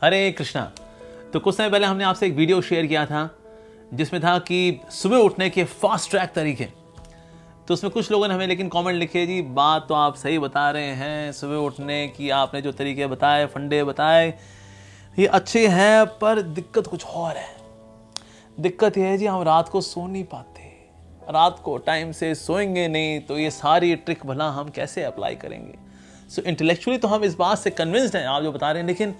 हरे कृष्णा। तो कुछ समय पहले हमने आपसे एक वीडियो शेयर किया था जिसमें था कि सुबह उठने के फास्ट ट्रैक तरीके। तो उसमें कुछ लोगों ने हमें लेकिन कमेंट लिखे, जी बात तो आप सही बता रहे हैं, सुबह उठने की आपने जो तरीके बताए, फंडे बताए, ये अच्छे हैं, पर दिक्कत कुछ और है। दिक्कत यह है जी, हम रात को सो नहीं पाते, रात को टाइम से सोएंगे नहीं तो ये सारी ट्रिक भला हम कैसे अप्लाई करेंगे। सो इंटेलेक्चुअली तो हम इस बात से कन्विंस्ड हैं आप जो बता रहे हैं, लेकिन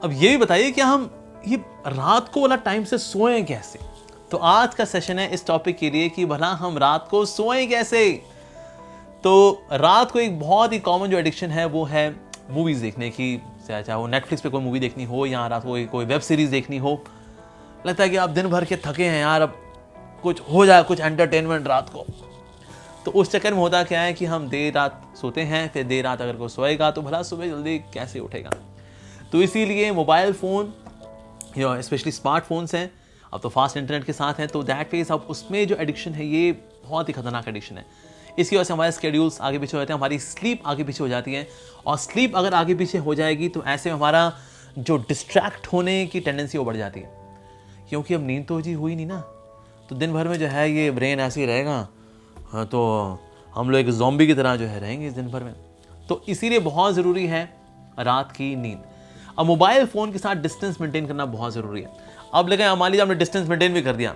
अब ये भी बताइए कि हम ये रात को वाला टाइम से सोएं कैसे। तो आज का सेशन है इस टॉपिक के लिए कि भला हम रात को सोएं कैसे। तो रात को एक बहुत ही कॉमन जो एडिक्शन है वो है मूवीज देखने की, चाहे वो नेटफ्लिक्स पे कोई मूवी देखनी हो या रात को कोई वेब सीरीज देखनी हो। लगता है कि आप दिन भर के थके हैं यार, अब कुछ हो जाए, कुछ एंटरटेनमेंट रात को। तो उस चक्कर में होता क्या है कि हम देर रात सोते हैं, फिर देर रात अगर कोई सोएगा तो भला सुबह जल्दी कैसे उठेगा। तो इसीलिए मोबाइल फ़ोन या स्पेशली स्मार्टफोन्स हैं, अब तो फास्ट इंटरनेट के साथ हैं, तो दैट मीन्स अब उसमें जो एडिक्शन है ये बहुत ही खतरनाक एडिक्शन है। इसकी वजह से हमारे स्केड्यूल्स आगे पीछे हो जाते हैं, हमारी स्लीप आगे पीछे हो जाती है, और स्लीप अगर आगे पीछे हो जाएगी तो ऐसे में हमारा जो डिस्ट्रैक्ट होने की टेंडेंसी वो बढ़ जाती है, क्योंकि अब नींद तो जी हुई नहीं ना, तो दिन भर में जो है ये ब्रेन ऐसे ही रहेगा। हाँ, तो हम लोग एक ज़ॉम्बी की तरह जो है रहेंगे इस दिन भर में। तो इसीलिए बहुत ज़रूरी है रात की नींद। अब मोबाइल फ़ोन के साथ डिस्टेंस मेंटेन करना बहुत ज़रूरी है। अब लेकिन मान लीजिए आपने डिस्टेंस मेंटेन भी कर दिया,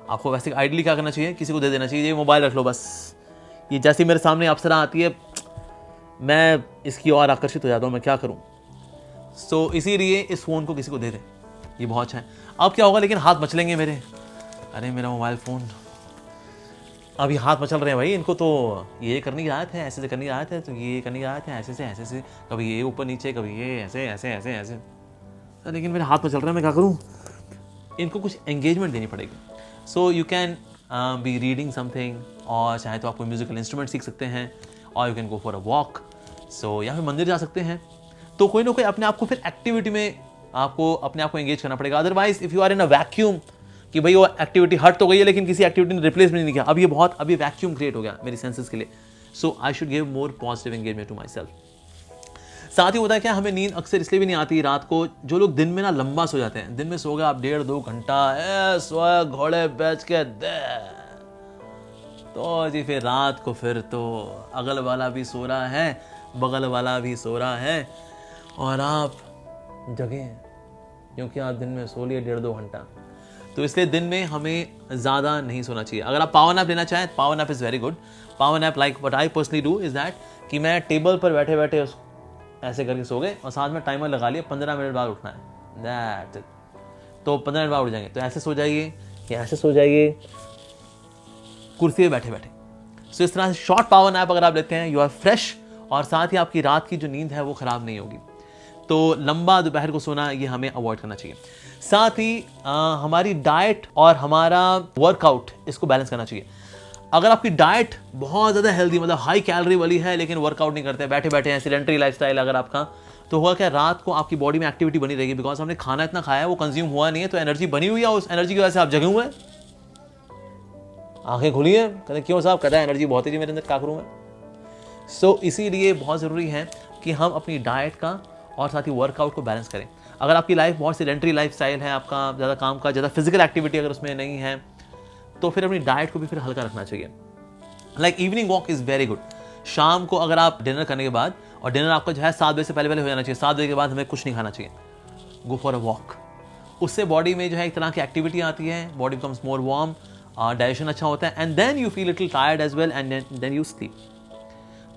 आपको वैसे आइडली क्या करना चाहिए, किसी को दे देना चाहिए, ये मोबाइल रख लो बस। ये जैसी मेरे सामने अप्सरा आती है मैं इसकी और आकर्षित हो जाता हूँ, मैं क्या करूँ। सो इसीलिए इस फ़ोन को किसी को दे दें, ये बहुत अच्छा है। अब क्या होगा, लेकिन हाथ मचलेंगे मेरे, अरे मेरा मोबाइल फ़ोन, अभी हाथ मचल रहे हैं भाई, इनको तो ये करने की आदत है, ऐसे से करने की आदत है, तो ये करने की आदत है, ऐसे से, कभी ये ऊपर नीचे, कभी ये ऐसे ऐसे ऐसे ऐसे। लेकिन मेरे हाथ मचल रहे हैं, मैं क्या करूँ। इनको कुछ एंगेजमेंट देनी पड़ेगी। So you can be reading something, और चाहे तो आप कोई म्यूजिकल इंस्ट्रूमेंट सीख सकते हैं, और you can go for a walk. So या फिर मंदिर जा सकते हैं। तो कोई ना कोई अपने आप को फिर एक्टिविटी में आपको अपने आप को एंगेज करना पड़ेगा। Otherwise if you are in a vacuum कि भाई वो एक्टिविटी हट तो गई है लेकिन किसी एक्टिविटी ने रिप्लेस नहीं किया, अभी वैक्यूम क्रिएट हो गया मेरी सेंसेस के लिए। So I should give more positive engagement to myself. साथ ही होता है क्या, हमें नींद अक्सर इसलिए भी नहीं आती रात को, जो लोग दिन में ना लंबा सो जाते हैं, दिन में सो गए आप 1.5-2 घंटा, सोए घोड़े बेच के दे, तो जी फिर रात को फिर तो अगल वाला भी सो रहा है, बगल वाला भी सो रहा है, और आप जगे हैं क्योंकि आप दिन में सो लिए 1.5-2 घंटा। तो इसलिए दिन में हमें ज़्यादा नहीं सोना चाहिए। अगर आप पावर नैप लेना चाहें, power nap is very good. Power nap like what I personally do is that कि मैं टेबल पर बैठे बैठे ऐसे करके सो गए, और साथ में टाइमर लगा लिया 15 मिनट बाद उठना है, दैट इट। तो 15 मिनट बाद उठ जाएंगे, तो ऐसे सो जाइए या ऐसे सो जाइए कुर्सी पे बैठे बैठे। सो इस तरह से शॉर्ट पावर नैप अगर आप लेते हैं, यू आर फ्रेश, और साथ ही आपकी रात की जो नींद है वो ख़राब नहीं होगी। तो लंबा दोपहर को सोना ये हमें अवॉइड करना चाहिए। साथ ही हमारी डाइट और हमारा वर्कआउट, इसको बैलेंस करना चाहिए। अगर आपकी डाइट बहुत ज़्यादा हेल्दी, मतलब हाई कैलोरी वाली है, लेकिन वर्कआउट नहीं करते, बैठे बैठे हैं, सेडेंटरी लाइफस्टाइल अगर आपका, तो हुआ क्या, रात को आपकी बॉडी में एक्टिविटी बनी रहेगी, बिकॉज हमने खाना इतना खाया है वो कंज्यूम हुआ नहीं है, तो एनर्जी बनी हुई है, उस एनर्जी की वजह से आप जगे हुए हैं, आंखें खुली हैं, कहते क्यों साहब, कहता है एनर्जी बहुत है जी मेरे अंदर, क्या करूँ मैं। सो इसीलिए बहुत ज़रूरी है कि हम अपनी डाइट का और साथ ही वर्कआउट को बैलेंस करें। अगर आपकी लाइफ बहुत सेडेंटरी लाइफ स्टाइल है, आपका ज़्यादा काम का, ज़्यादा फिजिकल एक्टिविटी अगर उसमें नहीं है, तो फिर अपनी डाइट को भी फिर हल्का रखना चाहिए। Like evening walk is very good. शाम को अगर आप डिनर करने के बाद, और डिनर आपका जो है 7 बजे से पहले पहले हो जाना चाहिए, 7 बजे के बाद हमें कुछ नहीं खाना चाहिए, गो फॉर अ वॉक। उससे बॉडी में जो है एक तरह की एक्टिविटी आती है, body becomes more warm, digestion अच्छा होता है, and then you feel little tired as well, and then you sleep.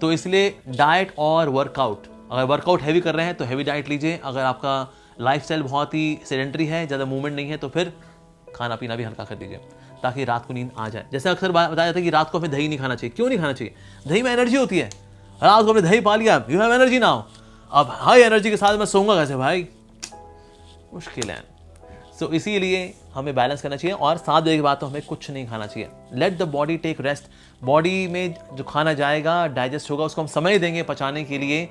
तो इसलिए डाइट और वर्कआउट, अगर वर्कआउट हैवी कर रहे हैं तो हैवी डाइट लीजिए, अगर आपका लाइफस्टाइल बहुत ही सेडेंटरी है, ज़्यादा मूवमेंट नहीं है, तो फिर खाना पीना भी हल्का कर दीजिए ताकि रात को नींद आ जाए। जैसे अक्सर बताया जाता है कि रात को हमें दही नहीं खाना चाहिए। क्यों नहीं खाना चाहिए? दही में एनर्जी होती है, रात को हमने दही पा लिया, यू हैव एनर्जी नाउ, अब हाई एनर्जी के साथ मैं सोऊंगा कैसे भाई, मुश्किल है। सो इसीलिए हमें बैलेंस करना चाहिए, और 7 बजे के बाद तो हमें कुछ नहीं खाना चाहिए। Let the body take rest. Body में जो खाना जाएगा, डाइजेस्ट होगा, उसको हम समय देंगे पचाने के लिए,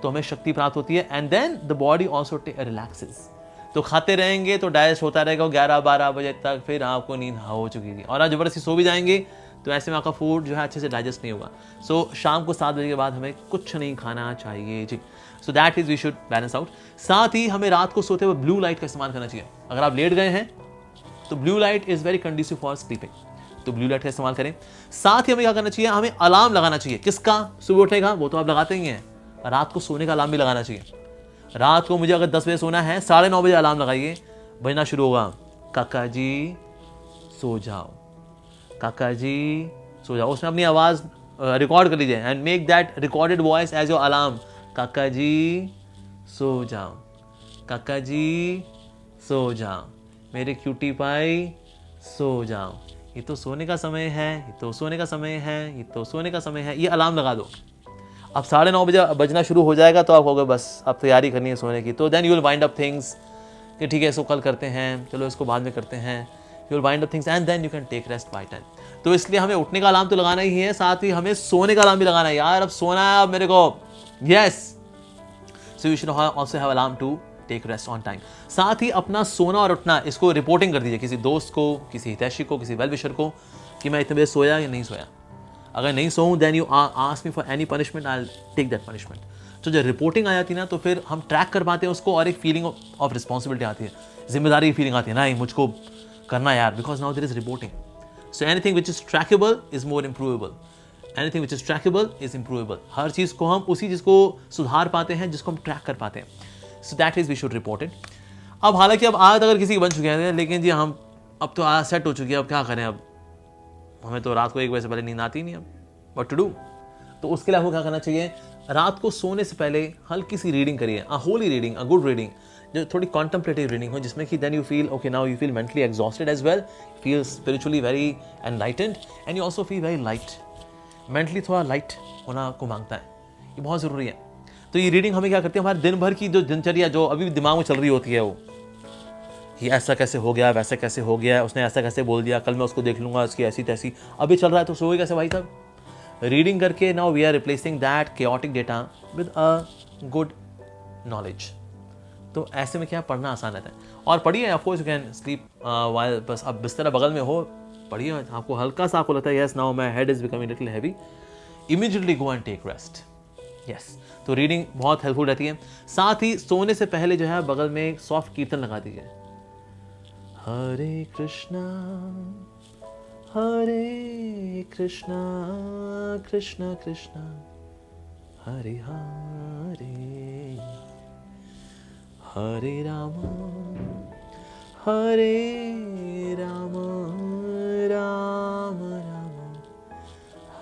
तो हमें शक्ति प्राप्त होती है, and then the body also relaxes. तो खाते रहेंगे तो डाइजेस्ट होता रहेगा 11-12 बजे तक, फिर आपको नींद हो चुकी थी, और आज जबरदस्ती सो भी जाएंगे तो ऐसे में आपका फूड जो है अच्छे से डाइजेस्ट नहीं होगा। सो शाम को 7 बजे के बाद हमें कुछ नहीं खाना चाहिए जी। So that is we should balance out. साथ ही हमें रात को सोते हुए ब्लू लाइट का इस्तेमाल करना चाहिए। अगर आप लेट गए हैं तो blue light is very conducive for sleeping, तो ब्लू लाइट का इस्तेमाल करें। साथ ही हमें क्या करना चाहिए, हमें अलार्म लगाना चाहिए। किसका? सुबह उठेगा वो तो आप लगाते ही हैं, रात को सोने का अलार्म भी लगाना चाहिए। रात को मुझे अगर 10 बजे सोना है, 9:30 बजे अलार्म लगाइए, बजना शुरू होगा, काका जी सो जाओ, काका जी सो जाओ। उसमें अपनी आवाज़ रिकॉर्ड कर लीजिए and make that recorded voice as your alarm. काका जी सो जाओ, काका जी सो जाओ, मेरे क्यूटी पाई सो जाओ, ये तो सोने का समय है, ये तो सोने का समय है, ये तो सोने का समय है। ये अलार्म लगा दो। अब 9:30 बजे बजना शुरू हो जाएगा तो आप कहोगे बस अब तैयारी करनी है सोने की। तो then you will wind up things कि ठीक है इसको कल करते हैं, चलो इसको बाद में करते हैं। You will wind up things and then you can take rest by 10। तो इसलिए हमें उठने का अलार्म तो लगाना ही है, साथ ही हमें सोने का अलार्म भी लगाना है। यार अब सोना है अब मेरे को, yes. So you should also have alarm to take rest on time. साथ ही अपना सोना और उठना इसको रिपोर्टिंग कर दीजिए किसी दोस्त को, किसी हितैषी को, किसी वेल विशर को कि मैं इतने बजे सोया या नहीं सोया। अगर नहीं सोऊं then you ask me for any punishment, I will take that punishment. तो जब रिपोर्टिंग आ जाती है ना तो फिर हम ट्रैक कर पाते हैं उसको और एक फीलिंग ऑफ रिस्पॉन्सिबिलिटी आती है, जिम्मेदारी की फीलिंग आती है, नहीं मुझको करना यार, because now there is reporting. So anything which is trackable is more improvable, anything which is trackable is improvable. हर चीज़ को हम उसी चीज़ को सुधार पाते हैं जिसको हम ट्रैक कर पाते हैं। So that is we should report it. अब हालांकि अब आदत अगर किसी की बन चुके हैं, लेकिन जी हम अब तो आदत सेट हो चुकी है, अब क्या करें, अब हमें तो रात को 1 बजे से पहले नींद आती नहीं, अब व्हाट टू डू। तो उसके लिए आपको क्या करना चाहिए, रात को सोने से पहले हल्की सी रीडिंग करिए, a holy reading, a good reading, जो थोड़ी कॉन्टेम्पलेटिव रीडिंग हो, जिसमें कि then you feel okay, now you feel mentally exhausted as well, feel spiritually very enlightened and you also feel very light. Mentally थोड़ा light होना आपको मांगता है, ये बहुत ज़रूरी है। तो ये रीडिंग हमें क्या करती है, हमारे दिन भर की जो दिनचर्या जो अभी दिमाग में चल रही होती है, वो ये ऐसा कैसे हो गया, वैसा कैसे हो गया, उसने ऐसा कैसे बोल दिया, कल मैं उसको देख लूंगा, उसकी ऐसी तैसी, अभी चल रहा है तो सोए कैसे भाई साहब। रीडिंग करके now we are replacing that chaotic data with a good knowledge. तो ऐसे में क्या पढ़ना आसान रहता है। और पढ़िए, of course you can sleep while, बस अब बिस्तर बगल में हो, पढ़िए, आपको हल्का सा आपको लगता है yes now my head is becoming little heavy, immediately go and take rest, yes. तो रीडिंग बहुत हेल्पफुल रहती है। साथ ही सोने से पहले जो है बगल में एक सॉफ्ट कीर्तन लगा दीजिए, हरे कृष्णा कृष्णा कृष्णा हरे हरे, हरे राम राम राम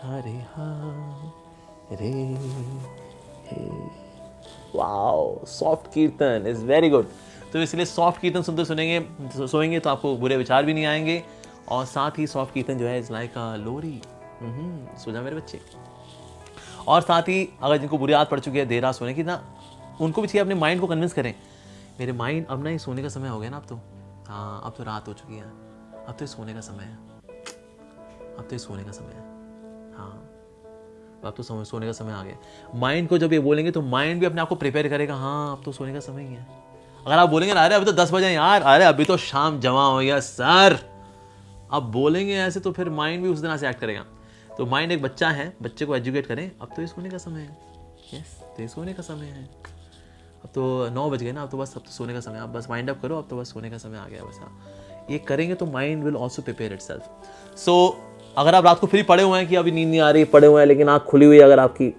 हरे हरे। वाओ, सॉफ्ट कीर्तन इज वेरी गुड। तो इसलिए सॉफ्ट कीर्तन सुनते सुनेंगे सोएंगे तो आपको बुरे विचार भी नहीं आएंगे। और साथ ही सॉफ्ट कीर्तन जो है इज लाइक अ लोरी, सो जा मेरे बच्चे। और साथ ही अगर जिनको बुरी आदत पड़ चुकी है देर रात सोने की ना, उनको भी चाहिए अपने माइंड को कन्विंस करें, मेरे माइंड अब ना ये सोने का समय हो गया ना, अब तो हाँ अब तो रात हो चुकी है, अब तो ये सोने का समय है, अब तो ये सोने का समय है, हाँ अब तो सोने का समय आ गया। माइंड को जब ये बोलेंगे तो माइंड भी अपने आप को प्रिपेयर करेगा, हाँ अब तो सोने का समय ही है। अगर आप बोलेंगे ना अरे अभी तो 10 बजे यार, अरे अभी तो शाम जमा हो गया सर, अब बोलेंगे ऐसे तो फिर माइंड भी उस दिन से एक्ट करेगा। तो माइंड एक बच्चा है, बच्चे को एजुकेट करें, अब तो ये सोने का समय है, यस तो ये सोने का समय है, अब तो 9 बज गए ना, अब तो बस अब तो सोने का समय, अब बस वाइंड अप करो, अब तो बस सोने का समय आ गया बस। हाँ ये करेंगे तो mind will also prepare itself. So अगर आप रात को फ्री पड़े हुए हैं कि अभी नींद नहीं आ रही, पड़े हुए हैं लेकिन आँख खुली हुई है अगर आपकी,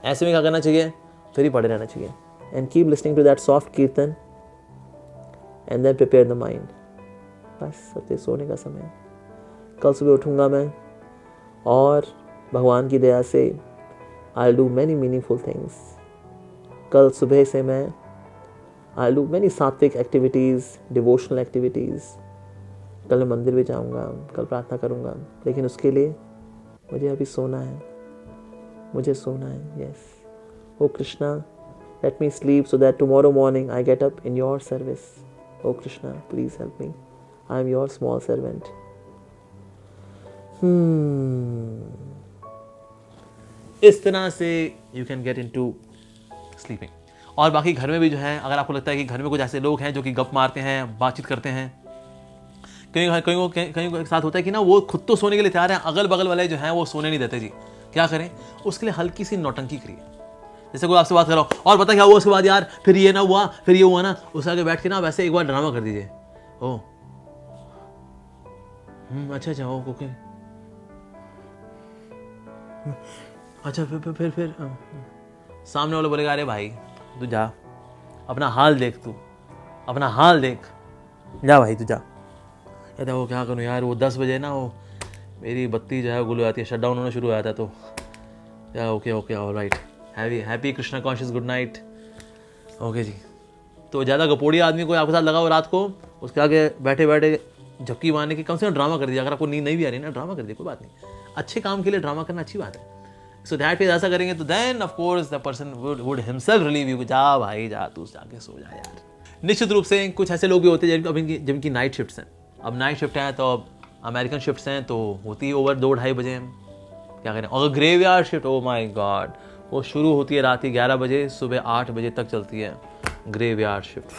ऐसे में क्या करना चाहिए, फ्री पड़े रहना चाहिए and keep listening to that soft kirtan and then prepare the mind. बस अब तो सोने का समय है। कल सुबह उठूंगा मैं और भगवान की दया से I will do many meaningful things. कल सुबह से मैं आई विल डू मैनी सात्विक एक्टिविटीज़, डिवोशनल एक्टिविटीज़। कल मैं मंदिर भी जाऊंगा, कल प्रार्थना करूंगा, लेकिन उसके लिए मुझे अभी सोना है, मुझे सोना है, yes. Oh Krishna, let me sleep so that tomorrow morning I get up in your service. Oh Krishna, please help me, I am your small servant. इस तरह से you can get into sleeping. और बाकी घर में भी जो है, अगर आपको लगता है कि घर में कुछ ऐसे लोग हैं जो कि गप मारते हैं, बातचीत करते हैं, कहीं के साथ होता है कि ना वो खुद तो सोने के लिए तैयार है, अगल बगल वाले जो हैं वो सोने नहीं देते जी। क्या करें? उसके लिए हल्की सी नौटंकी करिए। जैसे कोई आपसे बात कर रहा हो और पता क्या हुआ उसके बाद, यार फिर ये ना हुआ, फिर ये हुआ ना, उसके आगे बैठ के ना वैसे एक बार ड्रामा कर दीजिए। ओ अच्छा ओके, अच्छा फिर सामने वाले बोलेगा अरे भाई तू जा, अपना हाल देख, तू अपना हाल देख, जा भाई तू जा। कहता वो क्या करूँ यार, वो 10 बजे ना वो मेरी बत्ती जो है गुल हो जाती है, शट डाउन होना शुरू हो जाता है। तो या okay alright, happy Krishna conscious, good night. Okay जी। तो ज़्यादा गपोड़ी आदमी कोई आपके साथ लगा हो रात को, उसके आगे बैठे बैठे झपकी मारने की, कम से कम ड्रामा कर दीजिए। अगर आपको नींद नहीं भी आ रही ना, ड्रामा कर दीजिए, कोई बात नहीं, अच्छे काम के लिए ड्रामा करना अच्छी बात है। सो दैट इज ऐसा करेंगे तो then of course the person would himself relieve you, जा भाई जा, तू जाके सो जा यार। निश्चित रूप से कुछ ऐसे लोग भी होते हैं जिनकी नाइट शिफ्ट्स हैं। अब नाइट शिफ्ट है तो अब अमेरिकन शिफ्ट्स हैं तो होती है ओवर 2-2:30 बजे। क्या करें? और graveyard shift, oh my God, वो शुरू होती है रात के 11 बजे, सुबह 8 बजे तक चलती है ग्रेवयार्ड शिफ्ट।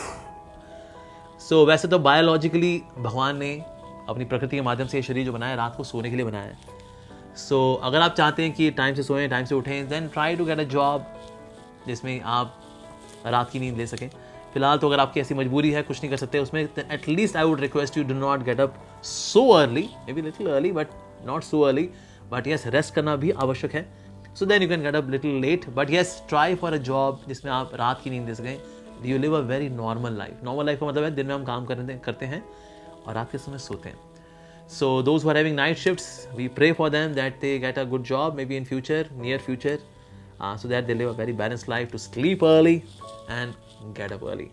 सो वैसे तो बायोलॉजिकली भगवान ने अपनी प्रकृति के माध्यम से ये शरीर जो बनाया रात को सोने के लिए बनाया है। सो अगर आप चाहते हैं कि टाइम से सोएं, टाइम से उठें, then try to get a job जिसमें आप रात की नींद ले सकें। फिलहाल तो अगर आपकी ऐसी मजबूरी है, कुछ नहीं कर सकते उसमें, at least I would request you do not get up so early, may be little early but not so early, but yes rest करना भी आवश्यक है। So then you can get up little late, but yes try for a job जिसमें आप रात की नींद ले सकें। You live a very normal life. Normal life का मतलब है दिन में हम काम करते हैं और रात के समय सोते हैं। So those who are having night shifts, we pray for them that they get a good job, maybe in future, near future, so that they live a very balanced life to sleep early and get up early.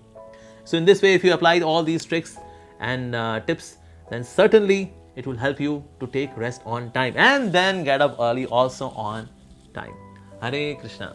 So in this way, if you apply all these tricks and tips, then certainly it will help you to take rest on time and then get up early also on time. Hare Krishna.